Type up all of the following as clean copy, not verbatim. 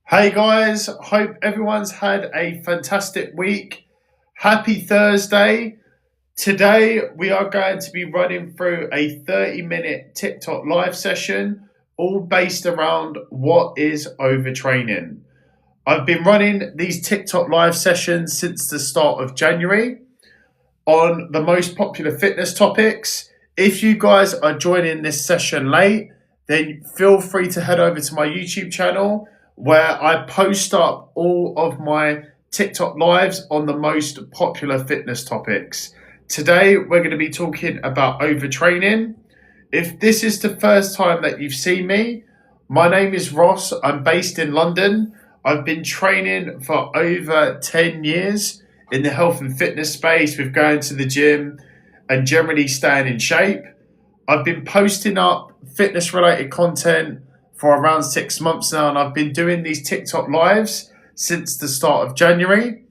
Hey guys, hope everyone's had a fantastic week. Happy Thursday. Today we are going to be running through a 30-minute TikTok live session, all based around what is overtraining. I've been running these TikTok live sessions since the start of January on the most popular fitness topics. If you guys are joining this session late, then feel free to head over to my YouTube channel where I post up all of my TikTok lives on the most popular fitness topics. Today, we're going to be talking about overtraining. If this is the first time that you've seen me, my name is Ross. I'm based in London. I've been training for over 10 years in the health and fitness space with going to the gym and generally staying in shape. I've been posting up fitness related content for around 6 months now, and I've been doing these TikTok lives since the start of January.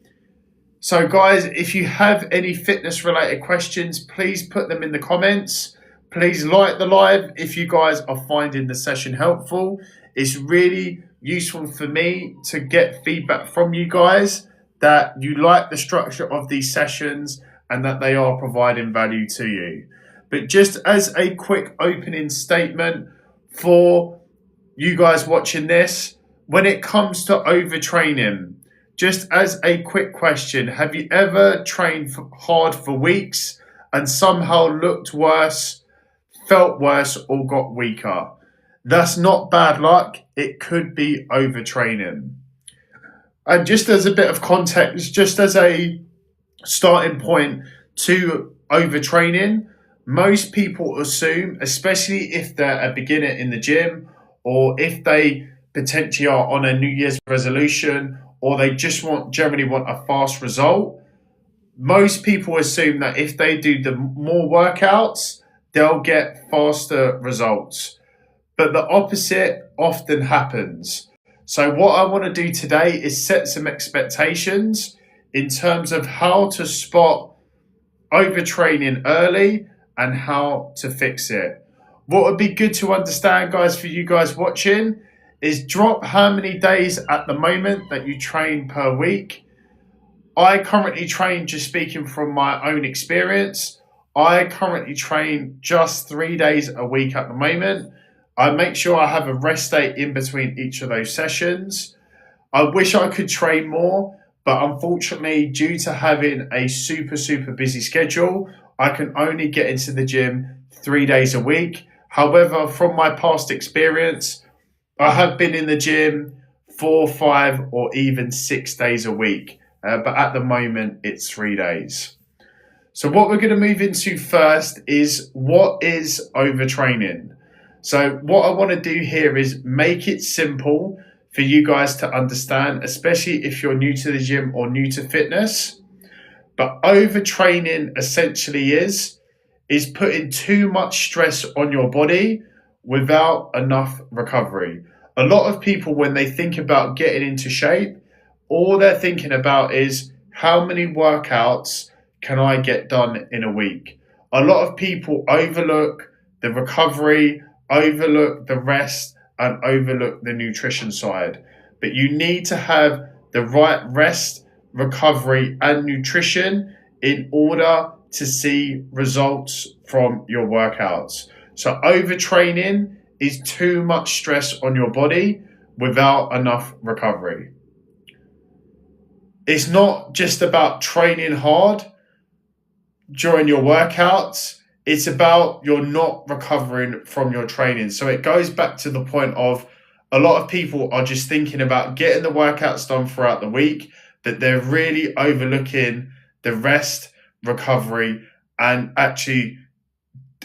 So guys, if you have any fitness related questions, please put them in the comments. Please like the live if you guys are finding the session helpful. It's really useful for me to get feedback from you guys that you like the structure of these sessions and that they are providing value to you. But just as a quick opening statement for you guys watching this, when it comes to overtraining, just as a quick question, have you ever trained hard for weeks and somehow looked worse, felt worse, or got weaker? That's not bad luck. It could be overtraining. And just as a bit of context, just as a starting point to overtraining, most people assume, especially if they're a beginner in the gym or if they potentially are on a New Year's resolution or they just generally want a fast result, most people assume that if they do the more workouts, they'll get faster results. But the opposite often happens. So what I want to do today is set some expectations in terms of how to spot overtraining early and how to fix it. What would be good to understand, guys, for you guys watching, is drop how many days at the moment that you train per week. I currently train, just speaking from my own experience, I currently train just 3 days a week at the moment. I make sure I have a rest day in between each of those sessions. I wish I could train more, but unfortunately, due to having a super busy schedule, I can only get into the gym 3 days a week. However, from my past experience, I have been in the gym 4, 5, or even 6 days a week. But at the moment, it's 3 days. So what we're going to move into first is what is overtraining. So what I want to do here is make it simple for you guys to understand, especially if you're new to the gym or new to fitness. But overtraining essentially is putting too much stress on your body without enough recovery. A lot of people, when they think about getting into shape, all they're thinking about is how many workouts can I get done in a week? A lot of people overlook the recovery, overlook the rest, and overlook the nutrition side. But you need to have the right rest, recovery, and nutrition in order to see results from your workouts. So overtraining is too much stress on your body without enough recovery. It's not just about training hard during your workouts. It's about you're not recovering from your training. So it goes back to the point of a lot of people are just thinking about getting the workouts done throughout the week, that they're really overlooking the rest, recovery, and actually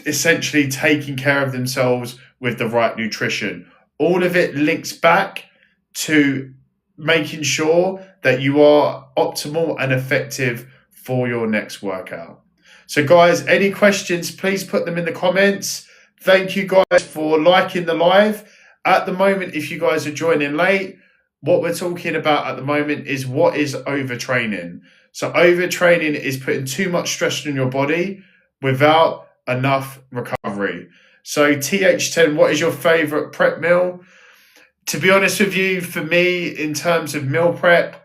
essentially taking care of themselves with the right nutrition. All of it links back to making sure that you are optimal and effective for your next workout. So guys, any questions, please put them in the comments. Thank you guys for liking the live. At the moment, if you guys are joining late, what we're talking about at the moment is what is overtraining. So overtraining is putting too much stress on your body without enough recovery. So TH10, what is your favorite prep meal? To be honest with you, for me, in terms of meal prep,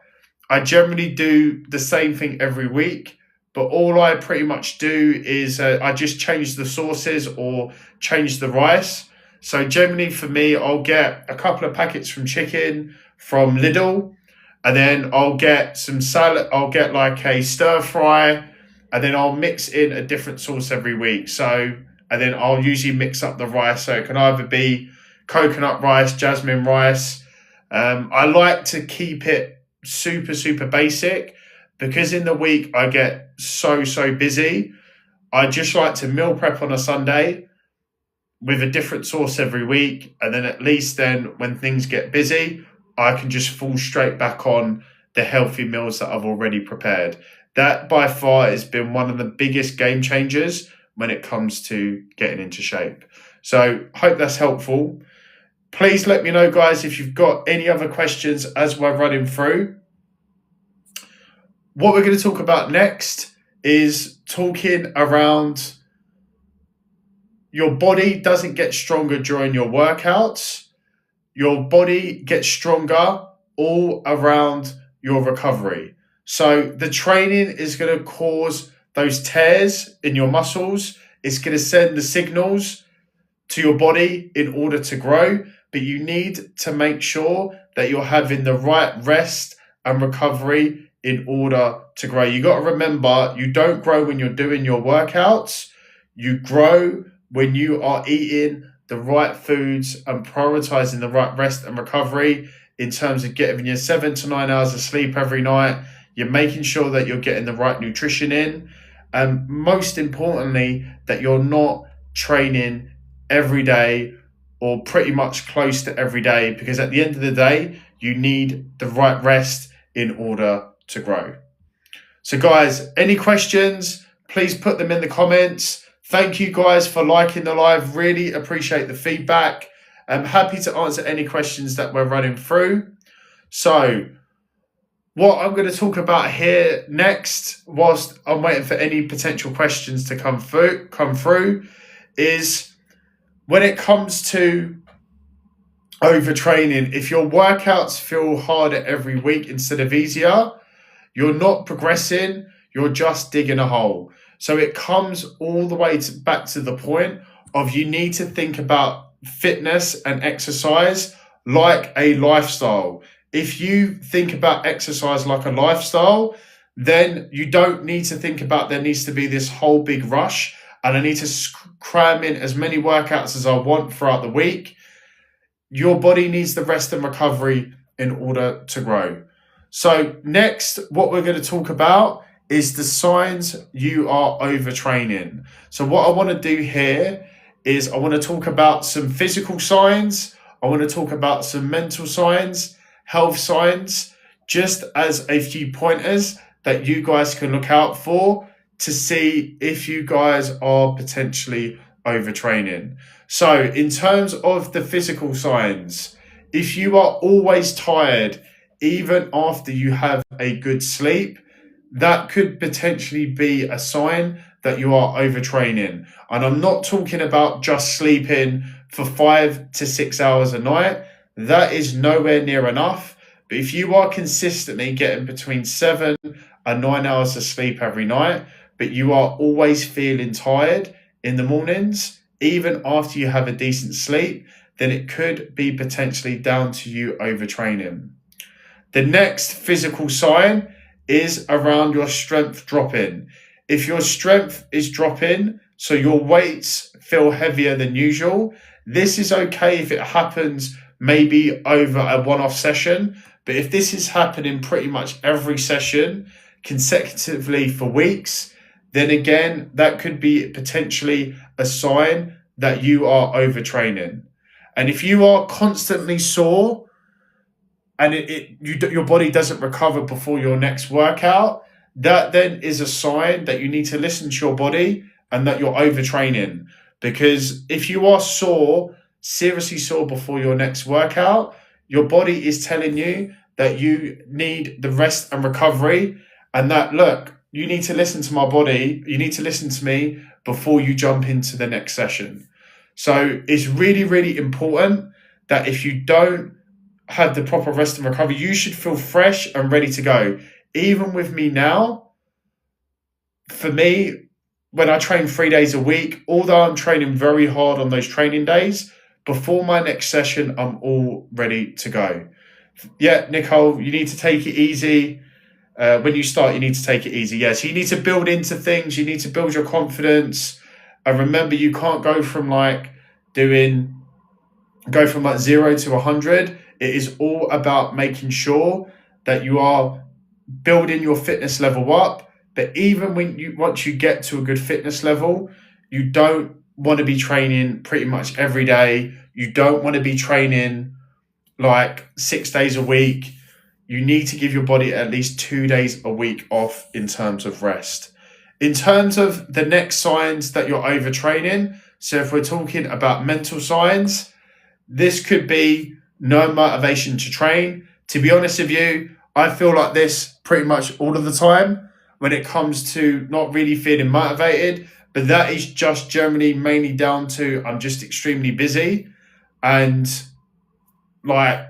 I generally do the same thing every week, but all I pretty much do is I just change the sauces or change the rice. So generally for me, I'll get a couple of packets from chicken from Lidl, and then I'll get some salad. I'll get like a stir fry, and then I'll mix in a different sauce every week. So, and then I'll usually mix up the rice. So it can either be coconut rice, jasmine rice. I like to keep it super basic because in the week I get so busy. I just like to meal prep on a Sunday with a different sauce every week, and then at least then when things get busy, I can just fall straight back on the healthy meals that I've already prepared. That by far has been one of the biggest game changers when it comes to getting into shape. So hope that's helpful. Please let me know, guys, if you've got any other questions as we're running through. What we're going to talk about next is talking around your body doesn't get stronger during your workouts. Your body gets stronger all around your recovery. So the training is going to cause those tears in your muscles. It's going to send the signals to your body in order to grow, but you need to make sure that you're having the right rest and recovery in order to grow. You got to remember, you don't grow when you're doing your workouts. You grow when you are eating the right foods and prioritizing the right rest and recovery in terms of getting your 7 to 9 hours of sleep every night. You're making sure that you're getting the right nutrition in. And most importantly, that you're not training every day or pretty much close to every day, because at the end of the day, you need the right rest in order to grow. So guys, any questions, please put them in the comments. Thank you guys for liking the live. Really appreciate the feedback. I'm happy to answer any questions that we're running through. So what I'm going to talk about here next, whilst I'm waiting for any potential questions to come through, is when it comes to overtraining. If your workouts feel harder every week instead of easier, you're not progressing, you're just digging a hole. So it comes all the way back to the point of you need to think about fitness and exercise like a lifestyle. If you think about exercise like a lifestyle, then you don't need to think about there needs to be this whole big rush and I need to cram in as many workouts as I want throughout the week. Your body needs the rest and recovery in order to grow. So next, what we're going to talk about is the signs you are overtraining. So what I want to do here is I want to talk about some physical signs. I want to talk about some mental signs, health signs, just as a few pointers that you guys can look out for to see if you guys are potentially overtraining. So in terms of the physical signs, if you are always tired, even after you have a good sleep, that could potentially be a sign that you are overtraining. And I'm not talking about just sleeping for 5 to 6 hours a night. That is nowhere near enough. But if you are consistently getting between 7 and 9 hours of sleep every night, but you are always feeling tired in the mornings, even after you have a decent sleep, then it could be potentially down to you overtraining. The next physical sign is around your strength dropping. If your strength is dropping, so your weights feel heavier than usual, this is okay if it happens maybe over a one-off session. But if this is happening pretty much every session consecutively for weeks, then again, that could be potentially a sign that you are overtraining. And if you are constantly sore and your body doesn't recover before your next workout, that then is a sign that you need to listen to your body and that you're overtraining. Because if you are sore, seriously sore before your next workout, your body is telling you that you need the rest and recovery, and that, look, you need to listen to my body, you need to listen to me before you jump into the next session. So it's really, really important that if you don't have the proper rest and recovery, you should feel fresh and ready to go. Even with me now, for me, when I train 3 days a week, although I'm training very hard on those training days, before my next session, I'm all ready to go. Yeah, Nicole, you need to take it easy. When you start, you need to take it easy. Yes, you need to build into things. You need to build your confidence. And remember, you can't go from like 0 to 100. It is all about making sure that you are building your fitness level up. But even once you get to a good fitness level, you don't want to be training pretty much every day. You don't want to be training like 6 days a week. You need to give your body at least 2 days a week off in terms of rest. In terms of the next signs that you're overtraining, so if we're talking about mental signs, this could be no motivation to train. To be honest with you, I feel like this pretty much all of the time when it comes to not really feeling motivated, but that is just generally mainly down to I'm just extremely busy. And like,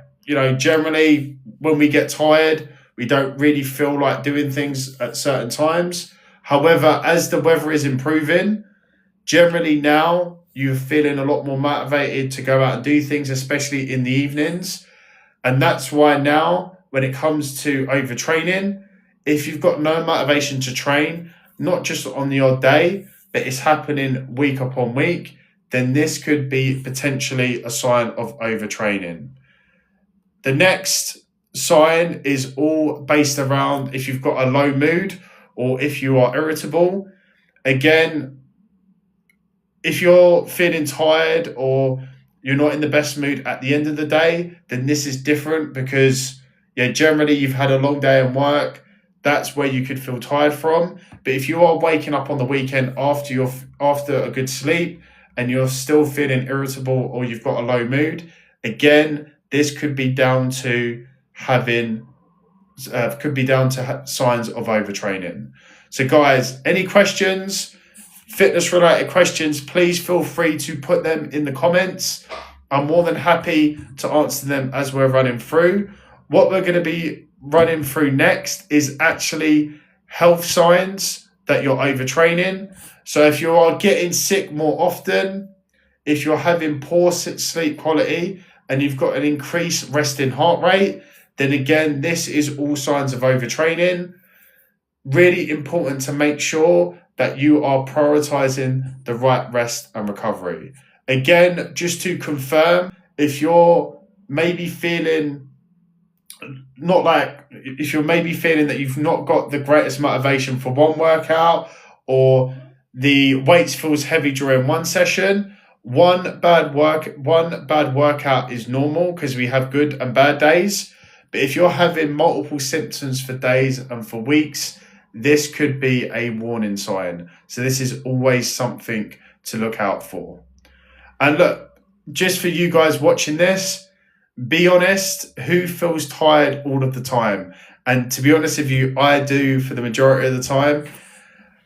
generally when we get tired, we don't really feel like doing things at certain times. However, as the weather is improving, generally now you're feeling a lot more motivated to go out and do things, especially in the evenings. And that's why now, when it comes to overtraining, if you've got no motivation to train, not just on the odd day, but it's happening week upon week, then this could be potentially a sign of overtraining. The next sign is all based around if you've got a low mood or if you are irritable. Again, if you're feeling tired or you're not in the best mood at the end of the day, then this is different because, generally you've had a long day in work. That's where you could feel tired from. But if you are waking up on the weekend after a good sleep and you're still feeling irritable or you've got a low mood, again, this could be down to signs of overtraining. So guys, any questions, fitness related questions, please feel free to put them in the comments. I'm more than happy to answer them as we're running through. What we're going to be running through next is actually health signs that you're overtraining. So if you are getting sick more often, if you're having poor sleep quality, and you've got an increased resting heart rate, then again, this is all signs of overtraining. Really important to make sure that you are prioritizing the right rest and recovery. Again, just to confirm, if you're maybe feeling that you've not got the greatest motivation for one workout, or the weights feels heavy during one session, one bad workout is normal because we have good and bad days. But if you're having multiple symptoms for days and for weeks, this could be a warning sign. So this is always something to look out for. And look, just for you guys watching this, be honest, who feels tired all of the time? And to be honest with you, I do for the majority of the time.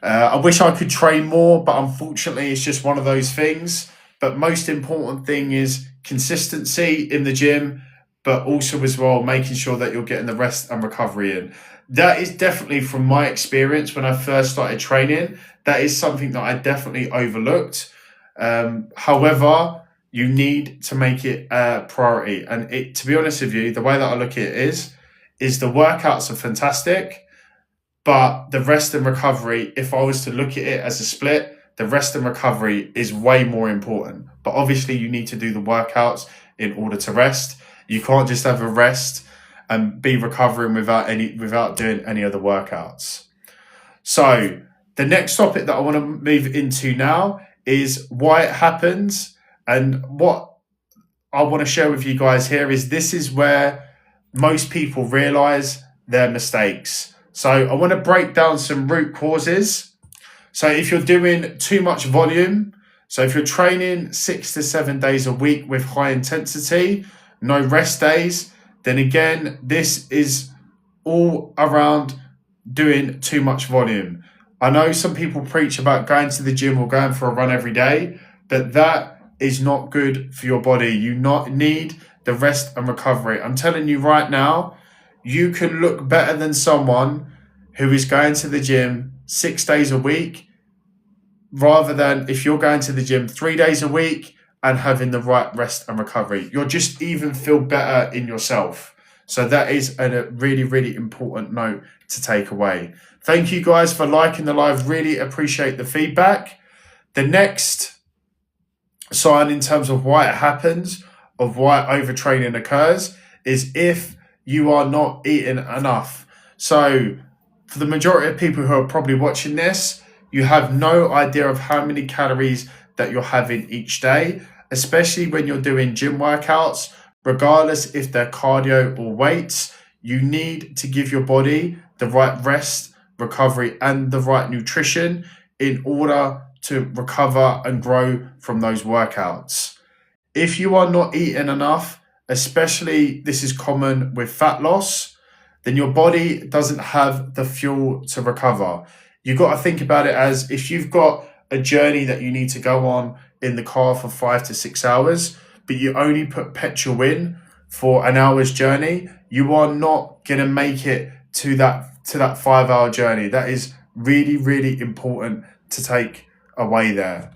I wish I could train more, but unfortunately it's just one of those things. But most important thing is consistency in the gym, but also as well making sure that you're getting the rest and recovery in. That is definitely from my experience when I first started training. That is something that I definitely overlooked. However, you need to make it a priority. And to be honest with you, the way that I look at it is the workouts are fantastic, but the rest and recovery, if I was to look at it as a split, the rest and recovery is way more important. But obviously you need to do the workouts in order to rest. You can't just have a rest and be recovering without doing any other workouts. So the next topic that I want to move into now is why it happens. And what I want to share with you guys here is this is where most people realize their mistakes. So I want to break down some root causes. So if you're doing too much volume, so if you're training 6 to 7 days a week with high intensity, no rest days, then again, this is all around doing too much volume. I know some people preach about going to the gym or going for a run every day, but that is not good for your body. You not need the rest and recovery. I'm telling you right now, you can look better than someone who is going to the gym 6 days a week, rather than if you're going to the gym 3 days a week and having the right rest and recovery. You'll just even feel better in yourself. So that is a really, really important note to take away. Thank you guys for liking the live. Really appreciate the feedback. The next sign in terms of why it happens, of why overtraining occurs, is if you are not eating enough. So for the majority of people who are probably watching this, you have no idea of how many calories that you're having each day, especially when you're doing gym workouts, regardless if they're cardio or weights. You need to give your body the right rest, recovery, and the right nutrition in order to recover and grow from those workouts. If you are not eating enough, especially this is common with fat loss, then your body doesn't have the fuel to recover. You've got to think about it as if you've got a journey that you need to go on in the car for 5 to 6 hours, but you only put petrol in for an hour's journey, you are not going to make it to that 5-hour journey. That is really, really important to take away there.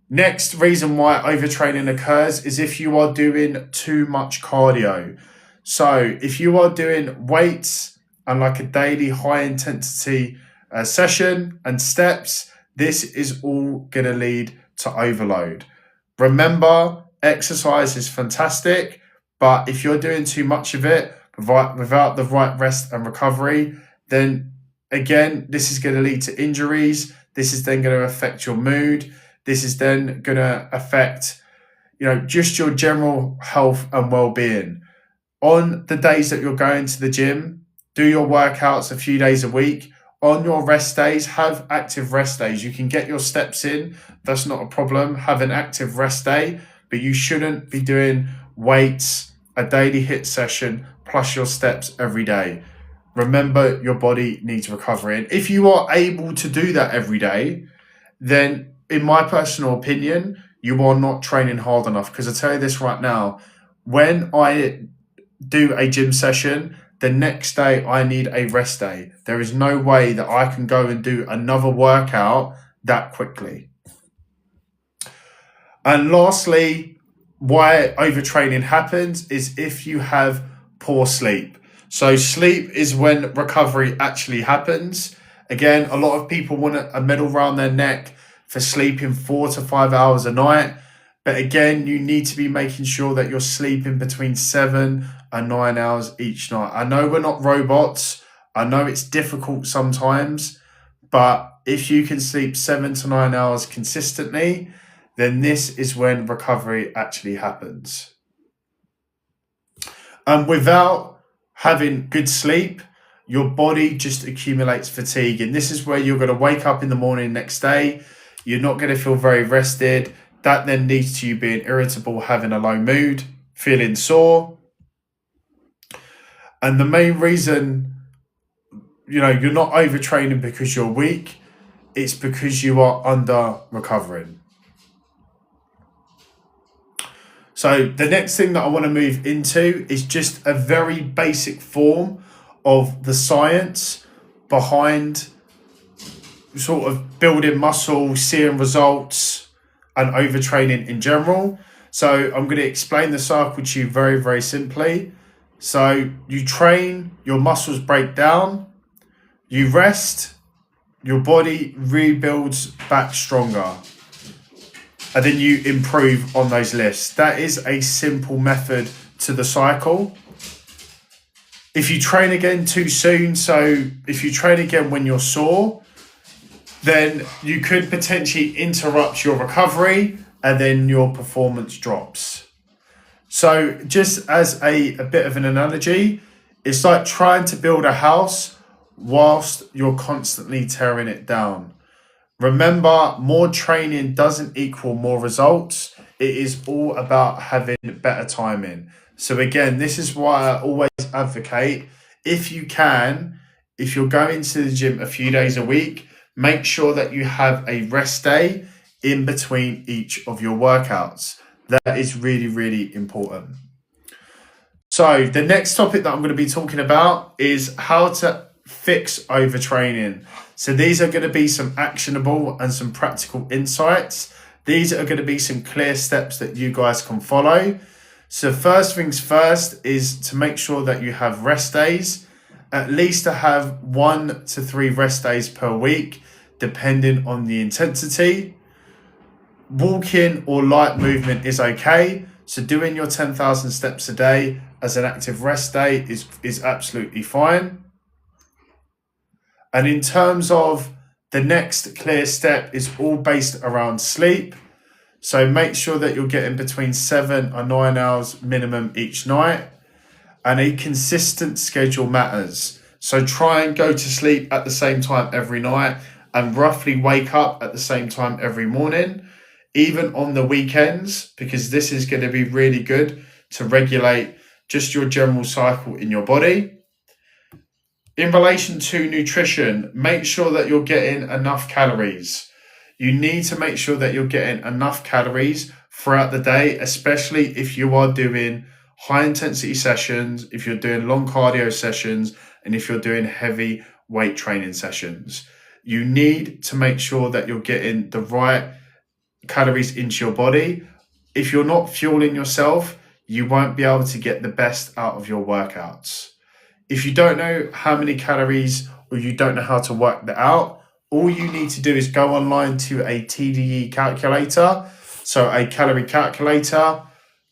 Next reason why overtraining occurs is if you are doing too much cardio. So if you are doing weights and like a daily high intensity session and steps, this is all going to lead to overload. Remember, exercise is fantastic, but if you're doing too much of it without the right rest and recovery, then again, this is going to lead to injuries. This is then going to affect your mood. This is then going to affect, just your general health and well-being. On the days that you're going to the gym, do your workouts a few days a week. On your rest days, have active rest days. You can get your steps in. That's not a problem. Have an active rest day, but you shouldn't be doing weights, a daily HIIT session, plus your steps every day. Remember, your body needs recovery. And if you are able to do that every day, then in my personal opinion, you are not training hard enough. Because I tell you this right now, when I do a gym session, the next day I need a rest day. There is no way that I can go and do another workout that quickly. And lastly, why overtraining happens is if you have poor sleep. So sleep is when recovery actually happens. Again, a lot of people want a medal around their neck for sleeping 4 to 5 hours a night. But again, you need to be making sure that you're sleeping between 7 and 9 hours each night. I know we're not robots. I know it's difficult sometimes. But if you can sleep 7 to 9 hours consistently, then this is when recovery actually happens. And without having good sleep, your body just accumulates fatigue. And this is where you're going to wake up in the morning next day. You're not going to feel very rested. That then leads to you being irritable, having a low mood, feeling sore. And the main reason, you're not overtraining because you're weak. It's because you are under recovering. So the next thing that I want to move into is just a very basic form of the science behind sort of building muscle, seeing results, and overtraining in general. So I'm going to explain the cycle to you very, very simply. So you train, your muscles break down, you rest, your body rebuilds back stronger, and then you improve on those lifts. That is a simple method to the cycle. If you train again too soon, so if you train again when you're sore, then you could potentially interrupt your recovery and then your performance drops. So just as a bit of an analogy, it's like trying to build a house whilst you're constantly tearing it down. Remember, more training doesn't equal more results. It is all about having better timing. So again, this is why I always advocate, if you can, if you're going to the gym a few days a week, make sure that you have a rest day in between each of your workouts. That is really, really important. So the next topic that I'm going to be talking about is how to fix overtraining. So these are going to be some actionable and some practical insights. These are going to be some clear steps that you guys can follow. So first things first is to make sure that you have rest days, at least to have 1 to 3 rest days per week, depending on the intensity. Walking or light movement is okay. So doing your 10,000 steps a day as an active rest day is absolutely fine. And in terms of the next clear step is all based around sleep. So make sure that you're getting between 7 or 9 hours minimum each night. And a consistent schedule matters. So try and go to sleep at the same time every night and roughly wake up at the same time every morning, even on the weekends, because this is going to be really good to regulate just your general cycle in your body. In relation to nutrition, make sure that you're getting enough calories. You need to make sure that you're getting enough calories throughout the day, especially if you are doing high intensity sessions, if you're doing long cardio sessions, and if you're doing heavy weight training sessions. You need to make sure that you're getting the right calories into your body. If you're not fueling yourself, you won't be able to get the best out of your workouts. If you don't know how many calories or you don't know how to work that out, all you need to do is go online to a TDE calculator, so a calorie calculator,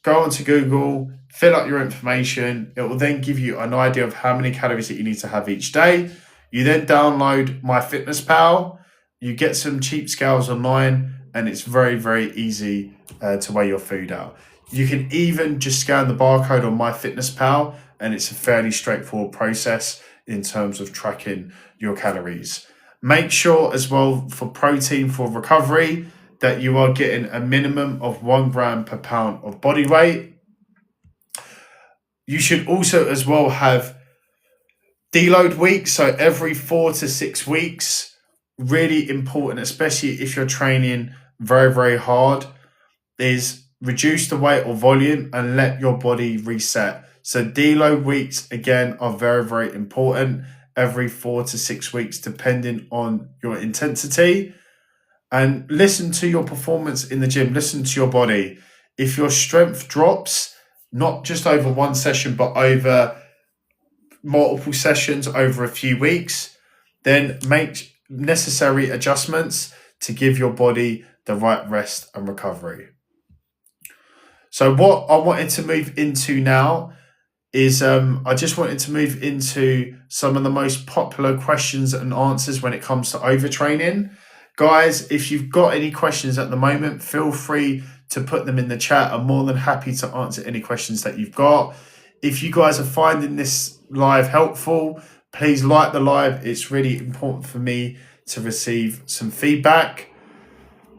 go onto Google, fill out your information. It will then give you an idea of how many calories that you need to have each day. You then download MyFitnessPal, you get some cheap scales online, and it's very, very easy to weigh your food out. You can even just scan the barcode on MyFitnessPal, and it's a fairly straightforward process in terms of tracking your calories. Make sure as well for protein for recovery that you are getting a minimum of 1 gram per pound of body weight. You should also as well have deload weeks, so every 4 to 6 weeks. Really important, especially if you're training very, very hard, is reduce the weight or volume and let your body reset. So deload weeks, again, are very, very important every 4 to 6 weeks, depending on your intensity. And listen to your performance in the gym. Listen to your body. If your strength drops, not just over one session, but over multiple sessions over a few weeks, then make necessary adjustments to give your body the right rest and recovery. So what I wanted to move into now is I just wanted to move into some of the most popular questions and answers when it comes to overtraining. Guys, if you've got any questions at the moment, feel free to put them in the chat. I'm more than happy to answer any questions that you've got. If you guys are finding this live helpful, please like the live. It's really important for me to receive some feedback.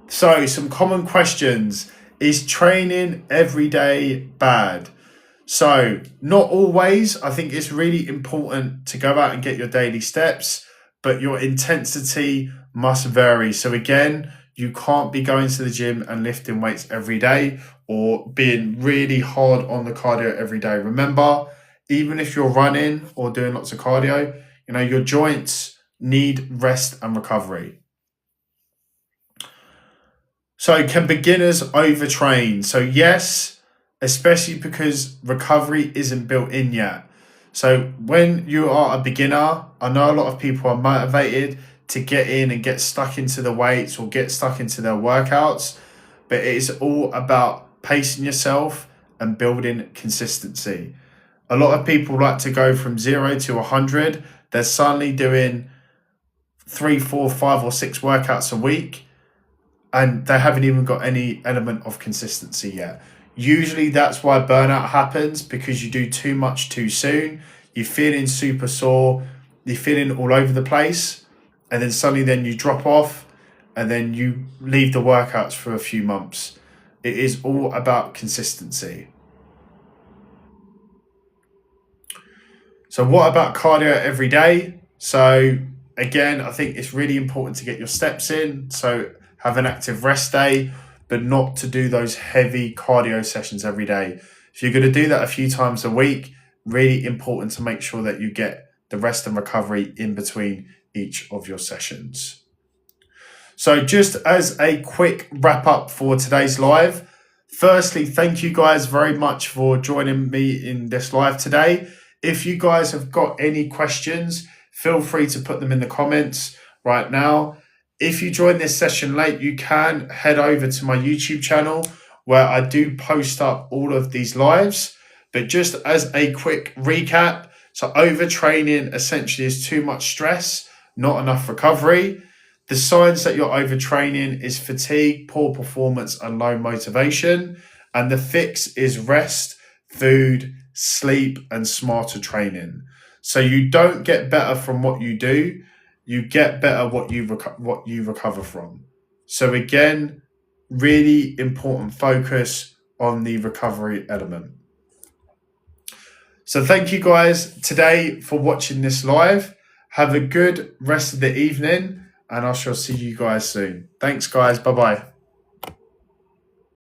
So some common questions. Is training every day bad? So not always. I think it's really important to go out and get your daily steps, but your intensity must vary. So again, you can't be going to the gym and lifting weights every day or being really hard on the cardio every day. Remember, even if you're running or doing lots of cardio, your joints need rest and recovery. So can beginners overtrain? So yes, especially because recovery isn't built in yet. So when you are a beginner, I know a lot of people are motivated to get in and get stuck into the weights or get stuck into their workouts, but it is all about pacing yourself and building consistency. A lot of people like to go from 0 to 100. They're suddenly doing 3, 4, 5 or 6 workouts a week, and they haven't even got any element of consistency yet. Usually that's why burnout happens, because you do too much too soon. You're feeling super sore, you're feeling all over the place, and then suddenly then you drop off and then you leave the workouts for a few months. It is all about consistency. So what about cardio every day? So again, I think it's really important to get your steps in. So have an active rest day, but not to do those heavy cardio sessions every day. If you're going to do that a few times a week, really important to make sure that you get the rest and recovery in between each of your sessions. So just as a quick wrap up for today's live, firstly, thank you guys very much for joining me in this live today. If you guys have got any questions, feel free to put them in the comments right now. If you join this session late, you can head over to my YouTube channel where I do post up all of these lives. But just as a quick recap, so overtraining essentially is too much stress, not enough recovery. The signs that you're overtraining is fatigue, poor performance, and low motivation. And the fix is rest, food, sleep, and smarter training. So you don't get better from what you do, you get better what you recover from. So again, really important focus on the recovery element. So thank you guys today for watching this live. Have a good rest of the evening, and I shall see you guys soon. Thanks, guys. Bye-bye.